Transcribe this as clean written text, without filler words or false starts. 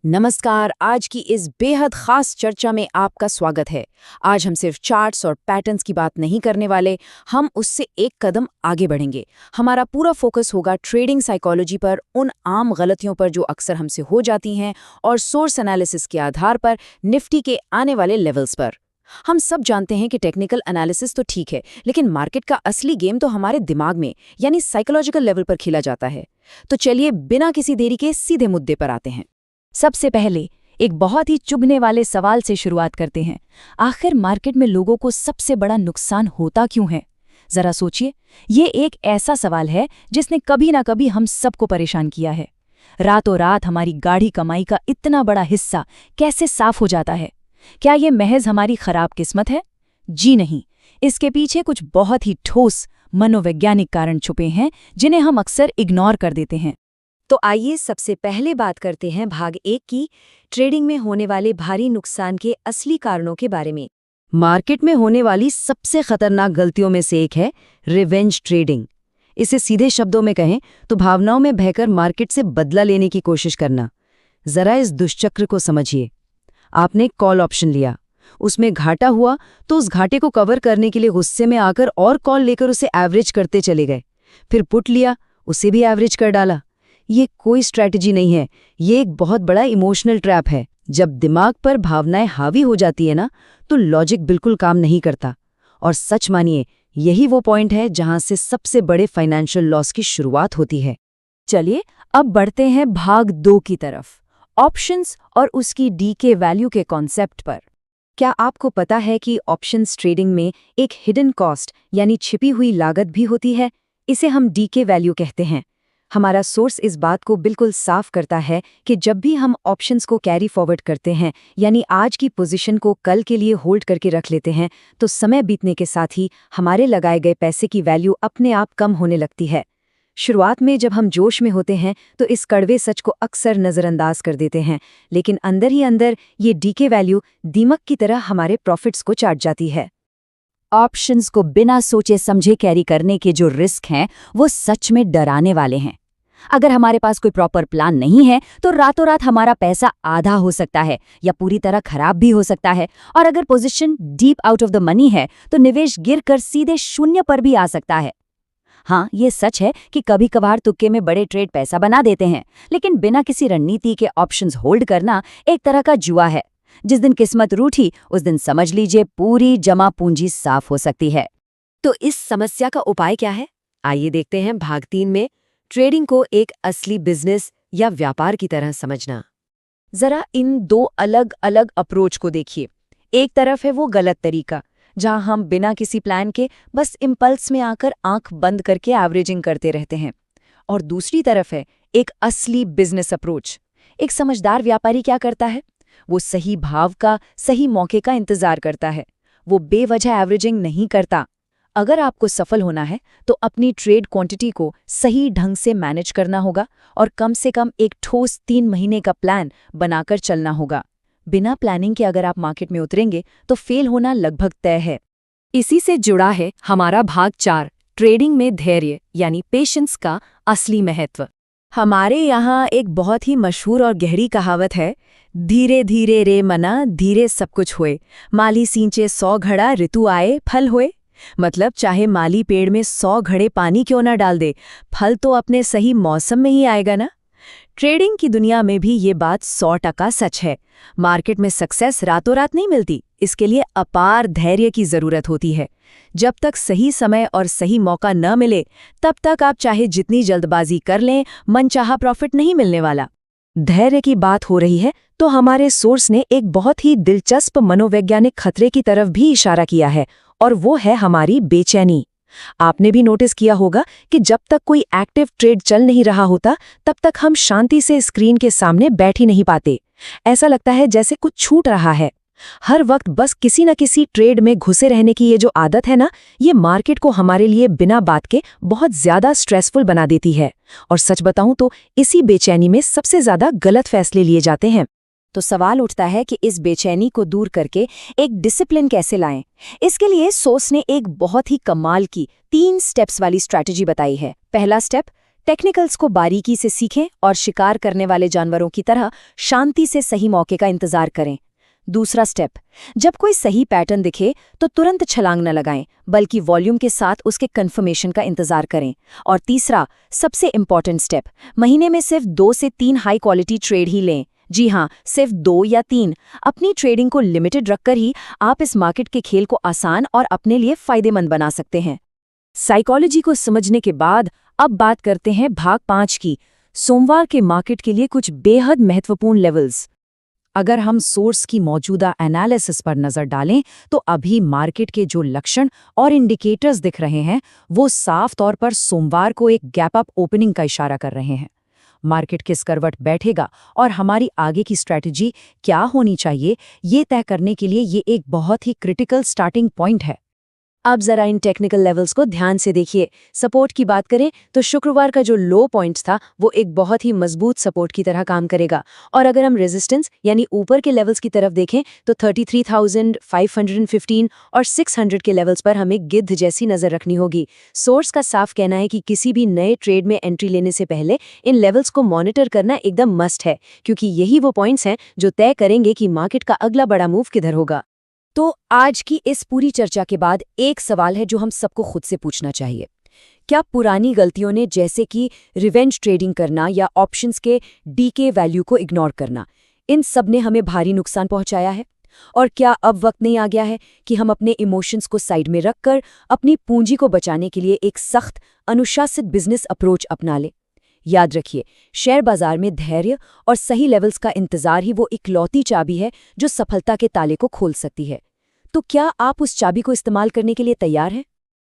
नमस्कार। आज की इस बेहद खास चर्चा में आपका स्वागत है। आज हम सिर्फ चार्ट्स और पैटर्न्स की बात नहीं करने वाले, हम उससे एक कदम आगे बढ़ेंगे। हमारा पूरा फोकस होगा ट्रेडिंग साइकोलॉजी पर, उन आम गलतियों पर जो अक्सर हमसे हो जाती हैं और सोर्स एनालिसिस के आधार पर निफ्टी के आने वाले लेवल्स पर। हम सब जानते हैं कि टेक्निकल एनालिसिस तो ठीक है, लेकिन मार्केट का असली गेम तो हमारे दिमाग में यानी साइकोलॉजिकल लेवल पर खेला जाता है। तो चलिए बिना किसी देरी के सीधे मुद्दे पर आते हैं। सबसे पहले एक बहुत ही चुभने वाले सवाल से शुरुआत करते हैं। आखिर मार्केट में लोगों को सबसे बड़ा नुकसान होता क्यों है? जरा सोचिए, ये एक ऐसा सवाल है जिसने कभी ना कभी हम सबको परेशान किया है। रातों रात हमारी गाढ़ी कमाई का इतना बड़ा हिस्सा कैसे साफ हो जाता है? क्या ये महज हमारी खराब किस्मत है? जी नहीं, इसके पीछे कुछ बहुत ही ठोस मनोवैज्ञानिक कारण छुपे हैं जिन्हें हम अक्सर इग्नोर कर देते हैं। तो आइए सबसे पहले बात करते हैं भाग 1 की, ट्रेडिंग में होने वाले भारी नुकसान के असली कारणों के बारे में। मार्केट में होने वाली सबसे खतरनाक गलतियों में से एक है रिवेंज ट्रेडिंग। इसे सीधे शब्दों में कहें तो भावनाओं में बहकर मार्केट से बदला लेने की कोशिश करना। जरा इस दुष्चक्र को समझिए। आपने कॉल ऑप्शन लिया, उसमें घाटा हुआ तो उस घाटे को कवर करने के लिए गुस्से में आकर और कॉल लेकर उसे एवरेज करते चले गए। फिर पुट लिया, उसे भी एवरेज कर डाला। ये कोई स्ट्रैटेजी नहीं है, ये एक बहुत बड़ा इमोशनल ट्रैप है। जब दिमाग पर भावनाएं हावी हो जाती है ना, तो लॉजिक बिल्कुल काम नहीं करता। और सच मानिए, यही वो पॉइंट है जहां से सबसे बड़े फाइनेंशियल लॉस की शुरुआत होती है। चलिए अब बढ़ते हैं भाग 2 की तरफ, ऑप्शंस और उसकी डीके वैल्यू के कॉन्सेप्ट पर। क्या आपको पता है कि ऑप्शंस ट्रेडिंग में एक हिडन कॉस्ट यानी छिपी हुई लागत भी होती है? इसे हम डीके वैल्यू कहते हैं। हमारा सोर्स इस बात को बिल्कुल साफ करता है कि जब भी हम ऑप्शंस को कैरी फॉरवर्ड करते हैं, यानी आज की पोजीशन को कल के लिए होल्ड करके रख लेते हैं, तो समय बीतने के साथ ही हमारे लगाए गए पैसे की वैल्यू अपने आप कम होने लगती है। शुरुआत में जब हम जोश में होते हैं तो इस कड़वे सच को अक्सर नज़रअंदाज कर देते हैं, लेकिन अंदर ही अंदर ये डीके वैल्यू दीमक की तरह हमारे प्रॉफिट्स को चाट जाती है। ऑप्शंस को बिना सोचे समझे कैरी करने के जो रिस्क हैं, वो सच में डराने वाले हैं। अगर हमारे पास कोई प्रॉपर प्लान नहीं है तो रातों रात हमारा पैसा आधा हो सकता है या पूरी तरह खराब भी हो सकता है। और अगर position deep out of the money है तो निवेश गिरकर सीधे शून्य पर भी आ सकता है। हाँ, ये सच है कि कभी कभार तुक्के में बड़े ट्रेड पैसा बना देते हैं, लेकिन बिना किसी रणनीति के ऑप्शंस होल्ड करना एक तरह का जुआ है। जिस दिन किस्मत रूठी, उस दिन समझ लीजिए पूरी जमा पूंजी साफ हो सकती है। तो इस समस्या का उपाय क्या है? आइए देखते हैं भाग 3 में, ट्रेडिंग को एक असली बिजनेस या व्यापार की तरह समझना। जरा इन दो अलग अलग अप्रोच को देखिए। एक तरफ है वो गलत तरीका, जहां हम बिना किसी प्लान के बस इम्पल्स में आकर आंख बंद करके एवरेजिंग करते रहते हैं। और दूसरी तरफ है एक असली बिजनेस अप्रोच। एक समझदार व्यापारी क्या करता है? वो सही भाव का, सही मौके का इंतजार करता है। वो बेवजह एवरेजिंग नहीं करता। अगर आपको सफल होना है तो अपनी ट्रेड क्वांटिटी को सही ढंग से मैनेज करना होगा और कम से कम एक ठोस 3 महीने का प्लान बनाकर चलना होगा। बिना प्लानिंग के अगर आप मार्केट में उतरेंगे तो फेल होना लगभग तय है। इसी से जुड़ा है हमारा भाग 4, ट्रेडिंग में धैर्य यानी पेशेंस का असली महत्व। हमारे यहाँ एक बहुत ही मशहूर और गहरी कहावत है, धीरे धीरे रे मना धीरे सब कुछ होए, माली सींचे 100 घड़ा ऋतु आए फल होए। मतलब चाहे माली पेड़ में 100 घड़े पानी क्यों ना डाल दे, फल तो अपने सही मौसम में ही आएगा ना। ट्रेडिंग की दुनिया में भी ये बात 100% सच है। मार्केट में सक्सेस रातों रात नहीं मिलती, इसके लिए अपार धैर्य की जरूरत होती है। जब तक सही समय और सही मौका न मिले, तब तक आप चाहे जितनी जल्दबाजी कर लें, मनचाहा प्रॉफिट नहीं मिलने वाला। धैर्य की बात हो रही है तो हमारे सोर्स ने एक बहुत ही दिलचस्प मनोवैज्ञानिक खतरे की तरफ भी इशारा किया है, और वो है हमारी बेचैनी। आपने भी नोटिस किया होगा कि जब तक कोई एक्टिव ट्रेड चल नहीं रहा होता, तब तक हम शांति से स्क्रीन के सामने बैठ ही नहीं पाते। ऐसा लगता है जैसे कुछ छूट रहा है। हर वक्त बस किसी न किसी ट्रेड में घुसे रहने की ये जो आदत है ना, ये मार्केट को हमारे लिए बिना बात के बहुत ज्यादा स्ट्रेसफुल बना देती है। और सच बताऊं तो इसी बेचैनी में सबसे ज्यादा गलत फैसले लिए जाते हैं। तो सवाल उठता है कि इस बेचैनी को दूर करके एक डिसिप्लिन कैसे लाएं? इसके लिए सोर्स ने एक बहुत ही कमाल की 3 स्टेप्स वाली स्ट्रैटेजी बताई है। पहला स्टेप, टेक्निकल्स को बारीकी से सीखें और शिकार करने वाले जानवरों की तरह शांति से सही मौके का इंतजार करें। दूसरा स्टेप, जब कोई सही पैटर्न दिखे तो तुरंत छलांग न लगाएं, बल्कि वॉल्यूम के साथ उसके कन्फर्मेशन का इंतजार करें। और तीसरा, सबसे इंपॉर्टेंट स्टेप, महीने में सिर्फ 2 से 3 हाई क्वालिटी ट्रेड ही लें। जी हाँ, सिर्फ 2 या 3। अपनी ट्रेडिंग को लिमिटेड रखकर ही आप इस मार्केट के खेल को आसान और अपने लिए फायदेमंद बना सकते हैं। साइकोलॉजी को समझने के बाद अब बात करते हैं भाग 5 की, सोमवार के मार्केट के लिए कुछ बेहद महत्वपूर्ण लेवल्स। अगर हम सोर्स की मौजूदा एनालिसिस पर नजर डालें तो अभी मार्केट के जो लक्षण और इंडिकेटर्स दिख रहे हैं वो साफ तौर पर सोमवार को एक गैप अप ओपनिंग का इशारा कर रहे हैं। मार्केट किस करवट बैठेगा और हमारी आगे की स्ट्रैटेजी क्या होनी चाहिए, ये तय करने के लिए ये एक बहुत ही क्रिटिकल स्टार्टिंग पॉइंट है। अब जरा इन टेक्निकल लेवल्स को ध्यान से देखिए। सपोर्ट की बात करें तो शुक्रवार का जो लो पॉइंट था वो एक बहुत ही मजबूत सपोर्ट की तरह काम करेगा। और अगर हम रेजिस्टेंस यानी ऊपर के लेवल्स की तरफ देखें तो 33,515 और 600 के लेवल्स पर हमें गिद्ध जैसी नजर रखनी होगी। सोर्स का साफ कहना है कि किसी भी नए ट्रेड में एंट्री लेने से पहले इन लेवल्स को मॉनिटर करना एकदम मस्ट है, क्योंकि यही वो पॉइंट्स हैं जो तय करेंगे कि मार्केट का अगला बड़ा मूव किधर होगा। तो आज की इस पूरी चर्चा के बाद एक सवाल है जो हम सबको खुद से पूछना चाहिए। क्या पुरानी गलतियों ने, जैसे कि रिवेंज ट्रेडिंग करना या ऑप्शंस के डीके वैल्यू को इग्नोर करना, इन सब ने हमें भारी नुकसान पहुंचाया है? और क्या अब वक्त नहीं आ गया है कि हम अपने इमोशंस को साइड में रखकर अपनी पूंजी को बचाने के लिए एक सख्त, अनुशासित बिजनेस अप्रोच अपना लें? याद रखिए, शेयर बाजार में धैर्य और सही लेवल्स का इंतजार ही वो इकलौती चाबी है जो सफलता के ताले को खोल सकती है। तो क्या आप उस चाबी को इस्तेमाल करने के लिए तैयार हैं?